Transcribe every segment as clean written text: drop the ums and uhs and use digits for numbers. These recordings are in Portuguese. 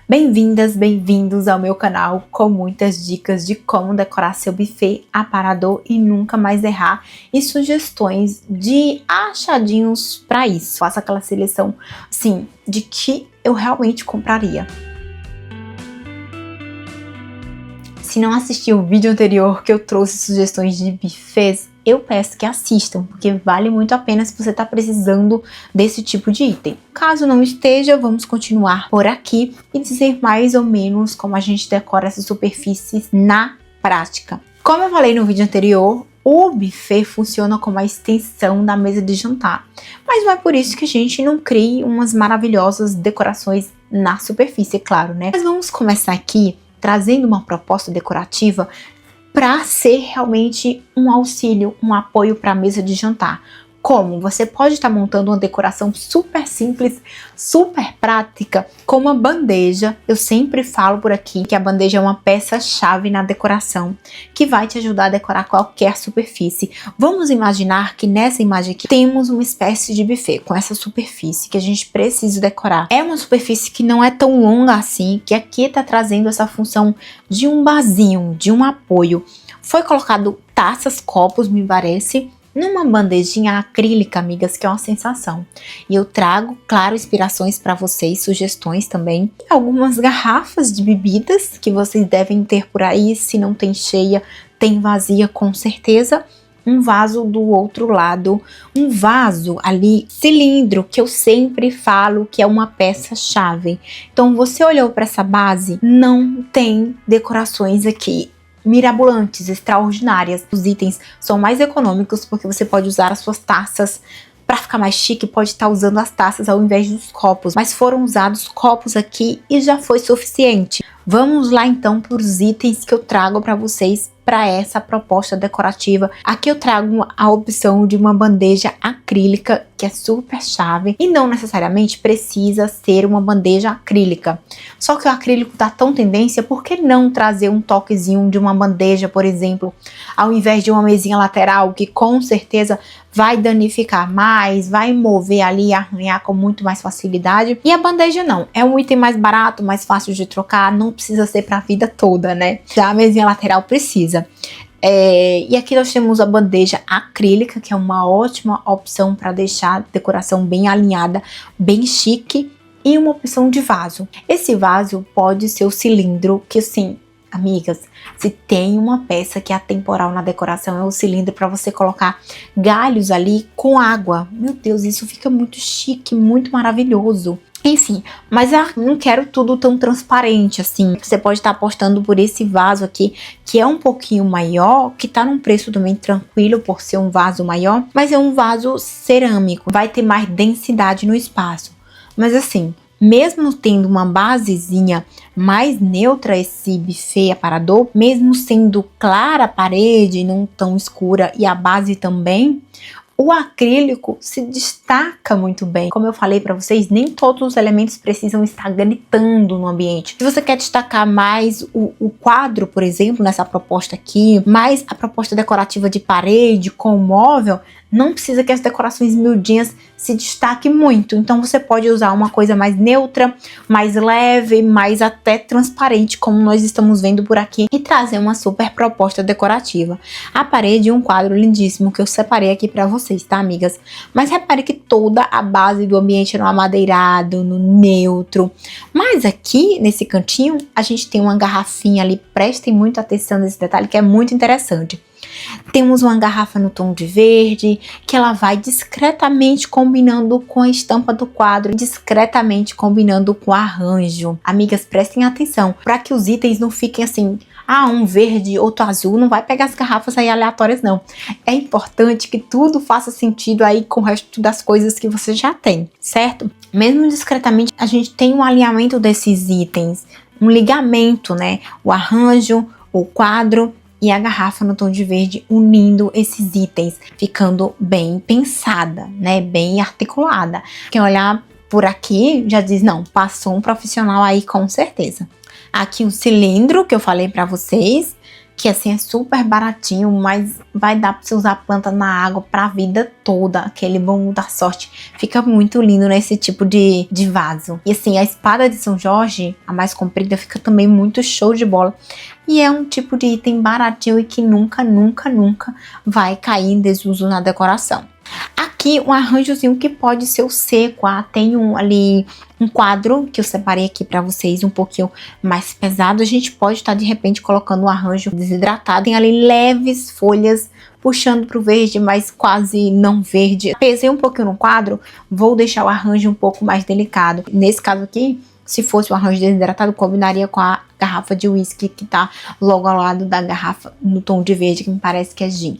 Bem-vindas, bem-vindos ao meu canal com muitas dicas de como decorar seu buffet, aparador e nunca mais errar e sugestões de achadinhos para isso. Faça aquela seleção, sim, de que eu realmente compraria. Se não assistiu o vídeo anterior que eu trouxe sugestões de buffets, eu peço que assistam, porque vale muito a pena se você está precisando desse tipo de item. Caso não esteja, vamos continuar por aqui e dizer mais ou menos como a gente decora essas superfícies na prática. Como eu falei no vídeo anterior, o buffet funciona como a extensão da mesa de jantar, mas não é por isso que a gente não crie umas maravilhosas decorações na superfície, claro, né? Mas vamos começar aqui trazendo uma proposta decorativa para ser realmente um auxílio, um apoio para a mesa de jantar. Como? Você pode estar montando uma decoração super simples, super prática, com uma bandeja. Eu sempre falo por aqui que a bandeja é uma peça-chave na decoração, que vai te ajudar a decorar qualquer superfície. Vamos imaginar que nessa imagem aqui temos uma espécie de buffet com essa superfície que a gente precisa decorar. É uma superfície que não é tão longa assim, que aqui está trazendo essa função de um vasinho, de um apoio. Foi colocado taças, copos, me parece, numa bandejinha acrílica, amigas, que é uma sensação. E eu trago, claro, inspirações para vocês, sugestões também. Algumas garrafas de bebidas que vocês devem ter por aí, se não tem cheia, tem vazia com certeza. Um vaso do outro lado, um vaso ali, cilindro, que eu sempre falo que é uma peça-chave. Então, você olhou para essa base, não tem decorações aqui mirabolantes, extraordinárias. Os itens são mais econômicos porque você pode usar as suas taças. Para ficar mais chique, pode estar usando as taças ao invés dos copos, mas foram usados copos aqui e já foi suficiente. Vamos lá então para os itens que eu trago para vocês para essa proposta decorativa. Aqui eu trago a opção de uma bandeja acrílica, que é super chave, e não necessariamente precisa ser uma bandeja acrílica. Só que o acrílico tá tão tendência, por que não trazer um toquezinho de uma bandeja, por exemplo, ao invés de uma mesinha lateral, que com certeza vai danificar mais, vai mover ali e arranhar com muito mais facilidade. E a bandeja não, é um item mais barato, mais fácil de trocar, não precisa ser para a vida toda, né? Já a mesinha lateral precisa. E aqui nós temos a bandeja acrílica, que é uma ótima opção para deixar a decoração bem alinhada, bem chique, e uma opção de vaso. Esse vaso pode ser o cilindro, que assim, amigas, se tem uma peça que é atemporal na decoração, é o cilindro para você colocar galhos ali com água. Meu Deus, isso fica muito chique, muito maravilhoso. Enfim, mas eu não quero tudo tão transparente assim. Você pode estar apostando por esse vaso aqui, que é um pouquinho maior, que tá num preço também tranquilo por ser um vaso maior, mas é um vaso cerâmico, vai ter mais densidade no espaço. Mas assim, mesmo tendo uma basezinha mais neutra esse buffet aparador, mesmo sendo clara a parede, não tão escura, e a base também, o acrílico se destaca muito bem. Como eu falei para vocês, nem todos os elementos precisam estar gritando no ambiente. Se você quer destacar mais o quadro, por exemplo, nessa proposta aqui, mais a proposta decorativa de parede com móvel, não precisa que as decorações miudinhas se destaquem muito. Então você pode usar uma coisa mais neutra, mais leve, mais até transparente, como nós estamos vendo por aqui, e trazer uma super proposta decorativa. A parede é um quadro lindíssimo que eu separei aqui para vocês, tá, amigas? Mas repare que toda a base do ambiente é no amadeirado, no neutro. Mas aqui, nesse cantinho, a gente tem uma garrafinha ali. Prestem muita atenção nesse detalhe, que é muito interessante. Temos uma garrafa no tom de verde, que ela vai discretamente combinando com a estampa do quadro, discretamente combinando com o arranjo. Amigas, prestem atenção, para que os itens não fiquem assim, um verde, outro azul, não vai pegar as garrafas aí aleatórias não. É importante que tudo faça sentido aí com o resto das coisas que você já tem, certo? Mesmo discretamente, a gente tem um alinhamento desses itens, um ligamento, né? O arranjo, o quadro e a garrafa no tom de verde unindo esses itens, ficando bem pensada, né? Bem articulada. Quem olhar por aqui já diz, não, passou um profissional aí com certeza. Aqui o cilindro que eu falei para vocês, que assim é super baratinho, mas vai dar pra você usar a planta na água pra vida toda. Aquele bambu da sorte fica muito lindo nesse tipo de vaso. E assim, a espada de São Jorge, a mais comprida, fica também muito show de bola. E é um tipo de item baratinho e que nunca, nunca, nunca vai cair em desuso na decoração. Aqui um arranjozinho que pode ser o seco, tem ali um quadro que eu separei aqui pra vocês, um pouquinho mais pesado. A gente pode estar de repente colocando um arranjo desidratado. Tem ali leves folhas puxando pro verde, mas quase não verde. Pesei um pouquinho no quadro, vou deixar o arranjo um pouco mais delicado. Nesse caso aqui, se fosse o arranjo desidratado, combinaria com a garrafa de whisky que tá logo ao lado da garrafa no tom de verde, que me parece que é gin.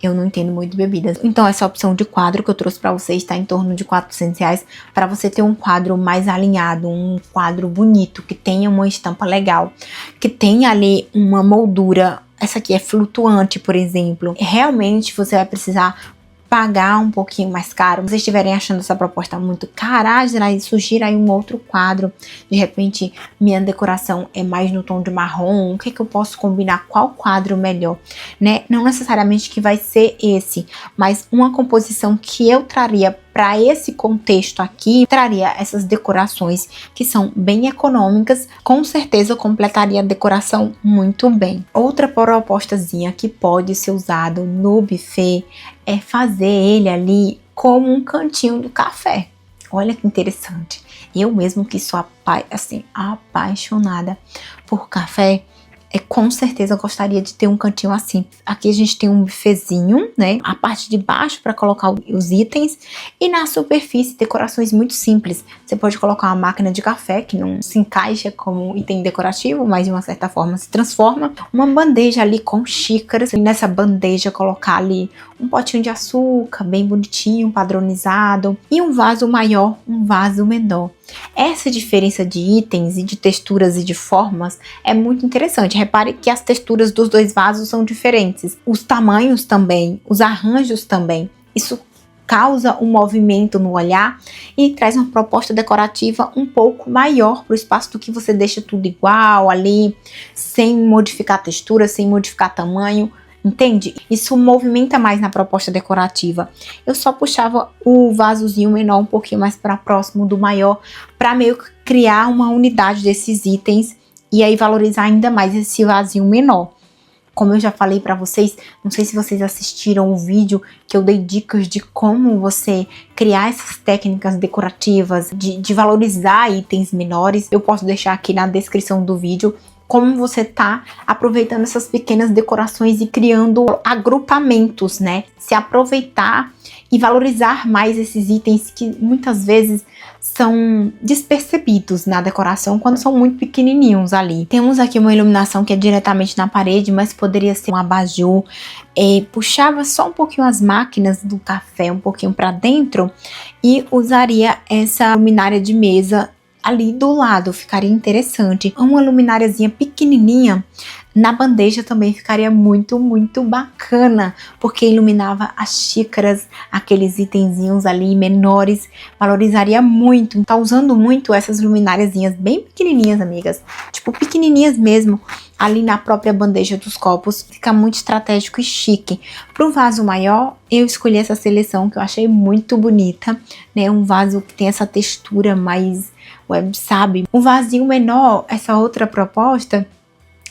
Eu não entendo muito de bebidas. Então essa opção de quadro que eu trouxe pra vocês está em torno de R$400 para você ter um quadro mais alinhado, um quadro bonito, que tenha uma estampa legal, que tenha ali uma moldura. Essa aqui é flutuante, por exemplo. Realmente você vai precisar pagar um pouquinho mais caro. Se vocês estiverem achando essa proposta muito cara, sugira aí um outro quadro. De repente, minha decoração é mais no tom de marrom. O que que eu posso combinar? Qual quadro melhor? Né? Não necessariamente que vai ser esse, mas uma composição que eu traria para esse contexto aqui, traria essas decorações que são bem econômicas, com certeza completaria a decoração muito bem. Outra propostazinha que pode ser usado no buffet é fazer ele ali como um cantinho do café. Olha que interessante. Eu mesmo que sou apaixonada por café, com certeza eu gostaria de ter um cantinho assim. Aqui a gente tem um buffetzinho, né? A parte de baixo para colocar os itens e na superfície decorações muito simples. Você pode colocar uma máquina de café que não se encaixa como item decorativo, mas de uma certa forma se transforma. Uma bandeja ali com xícaras. E nessa bandeja colocar ali um potinho de açúcar bem bonitinho, padronizado. E um vaso maior, um vaso menor. Essa diferença de itens e de texturas e de formas é muito interessante. Repare que as texturas dos dois vasos são diferentes. Os tamanhos também, os arranjos também. Isso causa um movimento no olhar e traz uma proposta decorativa um pouco maior para o espaço do que você deixa tudo igual ali, sem modificar textura, sem modificar tamanho. Entende? Isso movimenta mais na proposta decorativa. Eu só puxava o vasozinho menor um pouquinho mais para próximo do maior, para meio que criar uma unidade desses itens e aí valorizar ainda mais esse vasinho menor. Como eu já falei para vocês, não sei se vocês assistiram o vídeo que eu dei dicas de como você criar essas técnicas decorativas, de valorizar itens menores. Eu posso deixar aqui na descrição do vídeo como você tá aproveitando essas pequenas decorações e criando agrupamentos, né? Se aproveitar e valorizar mais esses itens que muitas vezes são despercebidos na decoração quando são muito pequenininhos ali. Temos aqui uma iluminação que é diretamente na parede, mas poderia ser um abajur. Puxava só um pouquinho as máquinas do café, um pouquinho para dentro e usaria essa luminária de mesa ali do lado, ficaria interessante. Uma lumináriazinha pequenininha na bandeja também ficaria muito, muito bacana, porque iluminava as xícaras, aqueles itenzinhos ali menores, valorizaria muito. Tá usando muito essas lumináriazinhas bem pequenininhas, amigas, tipo pequenininhas mesmo, ali na própria bandeja dos copos, fica muito estratégico e chique. Pro vaso maior, eu escolhi essa seleção que eu achei muito bonita, né, um vaso que tem essa textura mais web, sabe? Um vasinho menor, essa outra proposta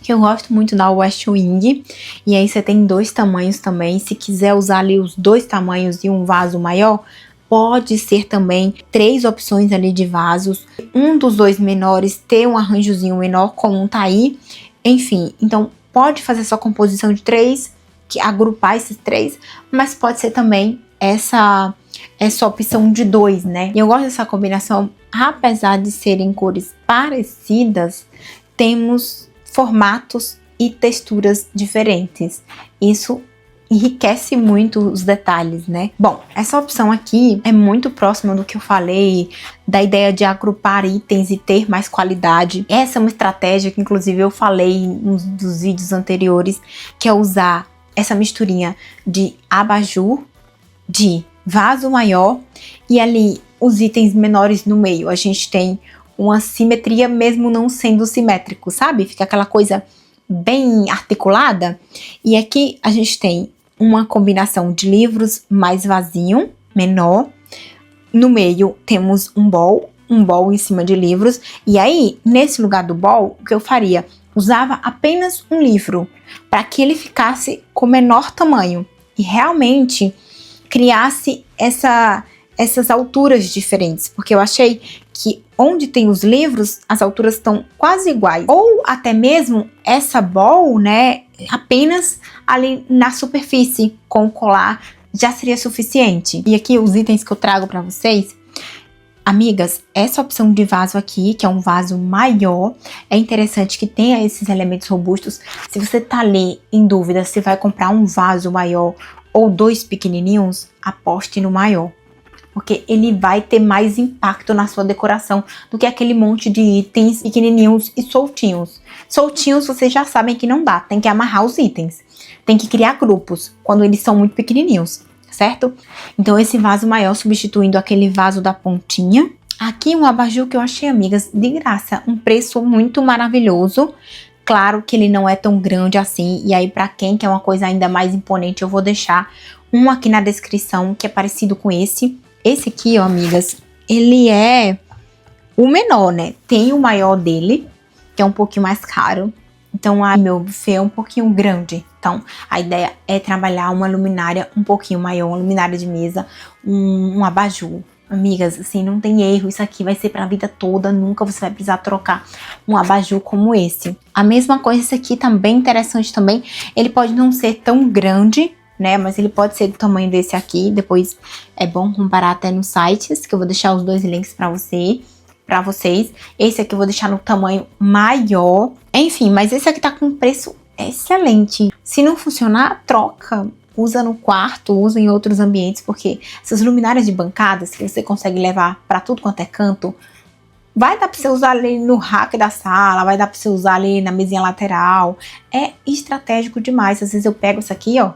que eu gosto muito da West Wing, e aí você tem dois tamanhos também. Se quiser usar ali os dois tamanhos e um vaso maior, pode ser também 3 opções ali de vasos. Um dos dois menores ter um arranjozinho menor, como tá aí. Enfim, então pode fazer sua composição de 3, que agrupar esses 3, mas pode ser também essa opção de 2, né? E eu gosto dessa combinação, apesar de serem cores parecidas, temos formatos e texturas diferentes. Isso enriquece muito os detalhes, né? Bom, essa opção aqui é muito próxima do que eu falei, da ideia de agrupar itens e ter mais qualidade. Essa é uma estratégia que inclusive eu falei em um dos vídeos anteriores, que é usar essa misturinha de abajur, de vaso maior e ali os itens menores no meio. A gente tem uma simetria mesmo não sendo simétrico, sabe? Fica aquela coisa bem articulada. E aqui a gente tem uma combinação de livros mais vazio, menor. No meio temos um bowl em cima de livros. E aí, nesse lugar do bowl, o que eu faria? Usava apenas um livro, para que ele ficasse com menor tamanho. E realmente criasse essas alturas diferentes. Porque eu achei que onde tem os livros, as alturas estão quase iguais. Ou até mesmo essa bowl, né, apenas ali na superfície, com o colar, já seria suficiente. E aqui os itens que eu trago para vocês. Amigas, essa opção de vaso aqui, que é um vaso maior, é interessante que tenha esses elementos robustos. Se você tá ali em dúvida se vai comprar um vaso maior ou 2 pequenininhos, aposte no maior. Porque ele vai ter mais impacto na sua decoração do que aquele monte de itens pequenininhos e soltinhos. Soltinhos vocês já sabem que não dá, tem que amarrar os itens. Tem que criar grupos quando eles são muito pequenininhos, certo? Então esse vaso maior substituindo aquele vaso da pontinha. Aqui um abajur que eu achei, amigas, de graça. Um preço muito maravilhoso. Claro que ele não é tão grande assim. E aí pra quem quer uma coisa ainda mais imponente, eu vou deixar um aqui na descrição que é parecido com esse. Esse aqui, ó, amigas, ele é o menor, né? Tem o maior dele, que é um pouquinho mais caro. Então, meu buffet é um pouquinho grande. Então, a ideia é trabalhar uma luminária um pouquinho maior, uma luminária de mesa, um abajur. Amigas, assim, não tem erro. Isso aqui vai ser pra vida toda. Nunca você vai precisar trocar um abajur como esse. A mesma coisa, esse aqui tá bem interessante também. Ele pode não ser tão grande, né? Mas ele pode ser do tamanho desse aqui. Depois é bom comparar até nos sites, que eu vou deixar os 2 links pra vocês. Esse aqui eu vou deixar no tamanho maior. Enfim, mas esse aqui tá com preço excelente. Se não funcionar, troca. Usa no quarto, usa em outros ambientes, porque essas luminárias de bancadas que você consegue levar pra tudo quanto é canto, vai dar pra você usar ali no rack da sala, vai dar pra você usar ali na mesinha lateral. É estratégico demais. Às vezes eu pego essa aqui, ó,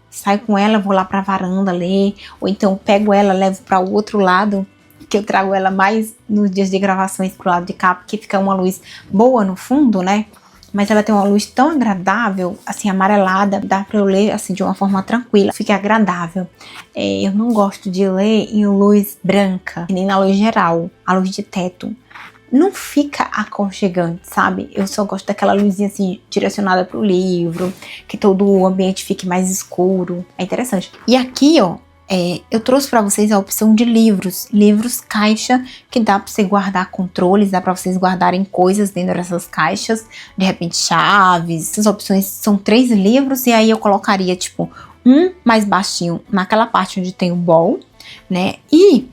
saio com ela, vou lá pra varanda ler, ou então pego ela, levo para o outro lado, que eu trago ela mais nos dias de gravações pro lado de cá, porque fica uma luz boa no fundo, né? Mas ela tem uma luz tão agradável, assim, amarelada, dá pra eu ler, assim, de uma forma tranquila, fica agradável. Eu não gosto de ler em luz branca, nem na luz geral, a luz de teto. Não fica aconchegante, sabe? Eu só gosto daquela luzinha assim, direcionada pro livro, que todo o ambiente fique mais escuro. É interessante. E aqui, ó, eu trouxe pra vocês a opção de livros. Livros caixa, que dá pra você guardar controles, dá pra vocês guardarem coisas dentro dessas caixas. De repente, chaves. Essas opções são 3 livros e aí eu colocaria, tipo, um mais baixinho naquela parte onde tem o bowl, né? E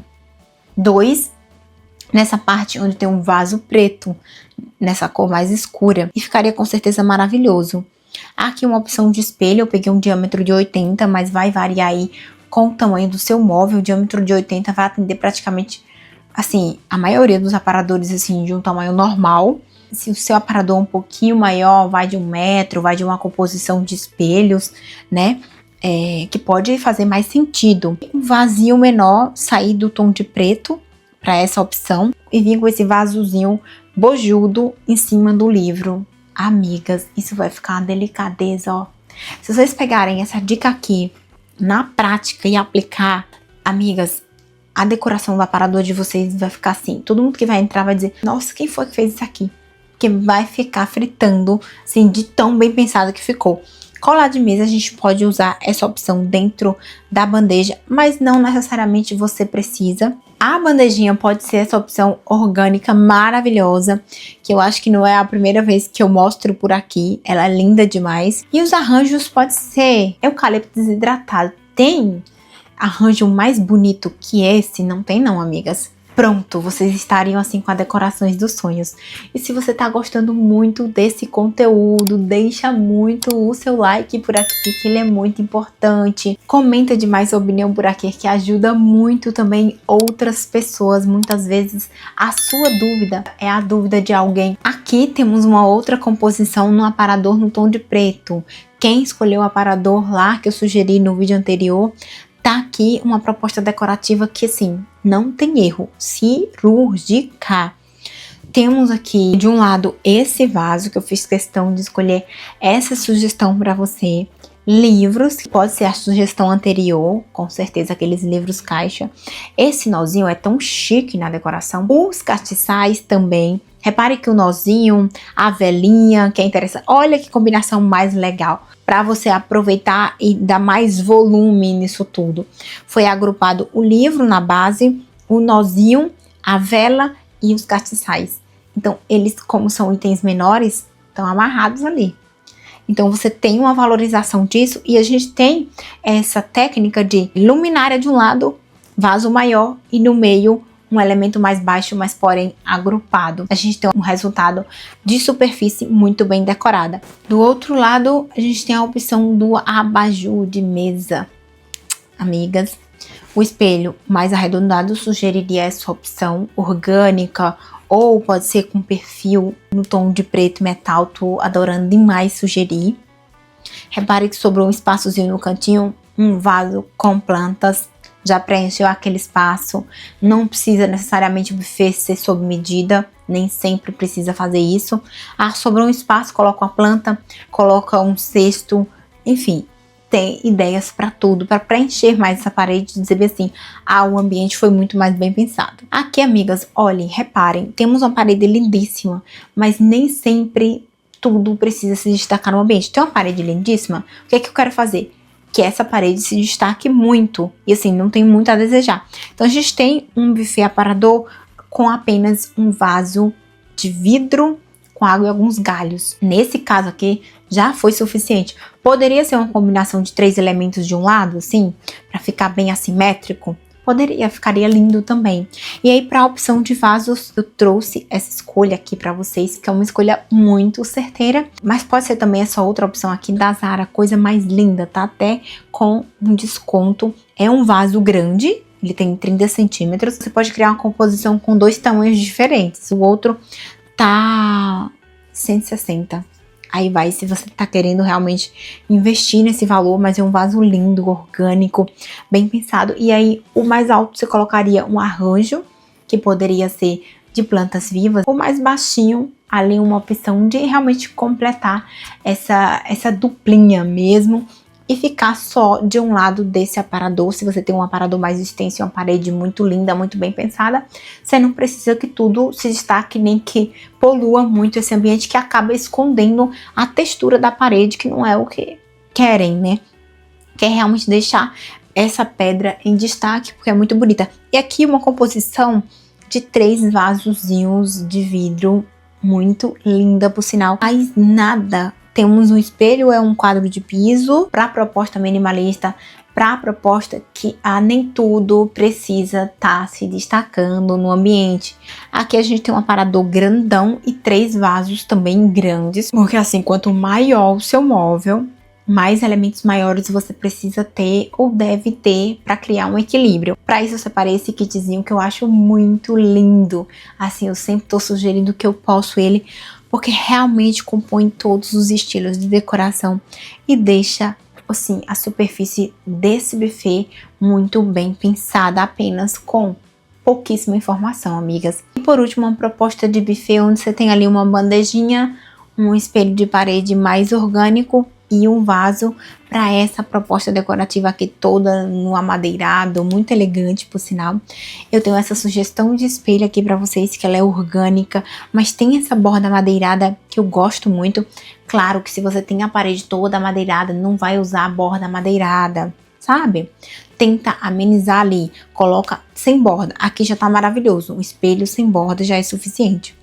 2 nessa parte onde tem um vaso preto, nessa cor mais escura. E ficaria com certeza maravilhoso. Aqui uma opção de espelho, eu peguei um diâmetro de 80, mas vai variar aí com o tamanho do seu móvel. O diâmetro de 80 vai atender praticamente, assim, a maioria dos aparadores, assim, de um tamanho normal. Se o seu aparador é um pouquinho maior, vai de 1 metro, vai de uma composição de espelhos, né? Que pode fazer mais sentido. Um vazio menor, sair do tom de preto, para essa opção, e vir com esse vasozinho bojudo em cima do livro. Amigas, isso vai ficar uma delicadeza, ó. Se vocês pegarem essa dica aqui na prática e aplicar, amigas, a decoração do aparador de vocês vai ficar assim. Todo mundo que vai entrar vai dizer, nossa, quem foi que fez isso aqui? Porque vai ficar fritando, assim, de tão bem pensado que ficou. Colar de mesa, a gente pode usar essa opção dentro da bandeja, mas não necessariamente você precisa. A bandejinha pode ser essa opção orgânica maravilhosa, que eu acho que não é a primeira vez que eu mostro por aqui. Ela é linda demais. E os arranjos pode ser eucalipto desidratado. Tem arranjo mais bonito que esse? Não tem não, amigas. Pronto, vocês estariam assim com as decorações dos sonhos. E se você tá gostando muito desse conteúdo, deixa muito o seu like por aqui, que ele é muito importante. Comenta demais sua opinião por aqui, que ajuda muito também outras pessoas. Muitas vezes a sua dúvida é a dúvida de alguém. Aqui temos uma outra composição no aparador no tom de preto. Quem escolheu o aparador lá que eu sugeri no vídeo anterior, tá aqui uma proposta decorativa que, assim, não tem erro. Cirúrgica. temos aqui de um lado esse vaso, que eu fiz questão de escolher essa sugestão para você. Livros, que pode ser a sugestão anterior, com certeza aqueles livros caixa. Esse nozinho é tão chique na decoração. Os castiçais também. Repare que o nozinho, a velinha, que é interessante. Olha que combinação mais legal para você aproveitar e dar mais volume nisso tudo. Foi agrupado o livro na base, o nozinho, a vela e os castiçais. Então, eles, como são itens menores, estão amarrados ali. Então, você tem uma valorização disso e a gente tem essa técnica de luminária de um lado, vaso maior e no meio um elemento mais baixo, mas porém agrupado. A gente tem um resultado de superfície muito bem decorada. Do outro lado, a gente tem a opção do abajur de mesa. Amigas, o espelho mais arredondado sugeriria essa opção orgânica, ou pode ser com perfil no tom de preto metal. Tô adorando demais sugerir. Repare que sobrou um espaçozinho no cantinho, um vaso com plantas. Já preencheu aquele espaço. Não precisa necessariamente o buffet ser sob medida, nem sempre precisa fazer isso. Ah, sobrou um espaço, coloca uma planta, coloca um cesto, enfim. Tem ideias para tudo, para preencher mais essa parede e dizer assim, o ambiente foi muito mais bem pensado. Aqui, amigas, olhem, reparem, temos uma parede lindíssima, mas nem sempre tudo precisa se destacar no ambiente. Tem uma parede lindíssima, o que é que eu quero fazer? Que essa parede se destaque muito, e assim, não tem muito a desejar. Então, a gente tem um buffet aparador com apenas um vaso de vidro com água e alguns galhos. Nesse caso aqui, já foi suficiente. Poderia ser uma combinação de 3 elementos de um lado, assim, para ficar bem assimétrico? Poderia, ficaria lindo também. E aí, para a opção de vasos, eu trouxe essa escolha aqui para vocês, que é uma escolha muito certeira, mas pode ser também essa outra opção aqui da Zara, coisa mais linda, tá? Até com um desconto. É um vaso grande, ele tem 30 centímetros. Você pode criar uma composição com 2 tamanhos diferentes. O outro tá 160. Aí vai se você tá querendo realmente investir nesse valor, mas é um vaso lindo, orgânico, bem pensado. E aí o mais alto você colocaria um arranjo, que poderia ser de plantas vivas. O mais baixinho, ali uma opção de realmente completar essa duplinha mesmo. E ficar só de um lado desse aparador. Se você tem um aparador mais extenso e uma parede muito linda, muito bem pensada, você não precisa que tudo se destaque, nem que polua muito esse ambiente, que acaba escondendo a textura da parede, que não é o que querem, né? Quer realmente deixar essa pedra em destaque, porque é muito bonita. E aqui uma composição de 3 vasozinhos de vidro, muito linda, por sinal. Mas nada. Temos um espelho, é um quadro de piso, para a proposta minimalista, para a proposta que nem tudo precisa estar se destacando no ambiente. Aqui a gente tem um aparador grandão e 3 vasos também grandes, porque assim, quanto maior o seu móvel, mais elementos maiores você precisa ter ou deve ter para criar um equilíbrio. Para isso eu separei esse kitzinho que eu acho muito lindo. Assim, eu sempre tô sugerindo que eu posso ele, porque realmente compõe todos os estilos de decoração e deixa, assim, a superfície desse buffet muito bem pensada, apenas com pouquíssima informação, amigas. E por último, uma proposta de buffet onde você tem ali uma bandejinha, um espelho de parede mais orgânico e um vaso para essa proposta decorativa aqui toda no amadeirado, muito elegante por sinal. Eu tenho essa sugestão de espelho aqui para vocês, que ela é orgânica, mas tem essa borda madeirada que eu gosto muito. Claro que se você tem a parede toda madeirada, não vai usar a borda madeirada, sabe? Tenta amenizar ali, coloca sem borda. Aqui já tá maravilhoso, um espelho sem borda já é suficiente.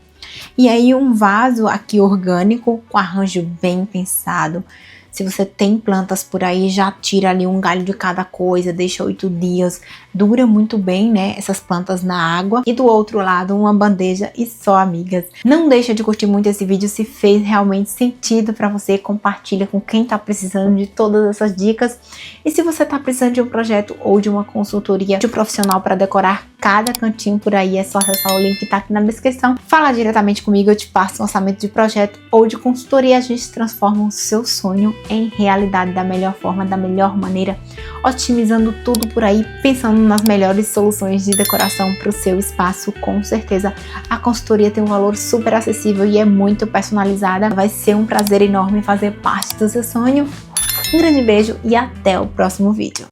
E aí um vaso aqui orgânico, com arranjo bem pensado. Se você tem plantas por aí, já tira ali um galho de cada coisa, deixa 8 dias. Dura muito bem, né, essas plantas na água. E do outro lado, uma bandeja e só, amigas. Não deixa de curtir muito esse vídeo. Se fez realmente sentido pra você, compartilha com quem tá precisando de todas essas dicas. E se você tá precisando de um projeto ou de uma consultoria de um profissional para decorar cada cantinho por aí, é só acessar o link que tá aqui na descrição. Fala diretamente comigo, eu te passo um orçamento de projeto ou de consultoria. A gente transforma o seu sonho em realidade da melhor forma, da melhor maneira, otimizando tudo por aí, pensando nas melhores soluções de decoração para o seu espaço. Com certeza a consultoria tem um valor super acessível e é muito personalizada. Vai ser um prazer enorme fazer parte do seu sonho. Um grande beijo e até o próximo vídeo.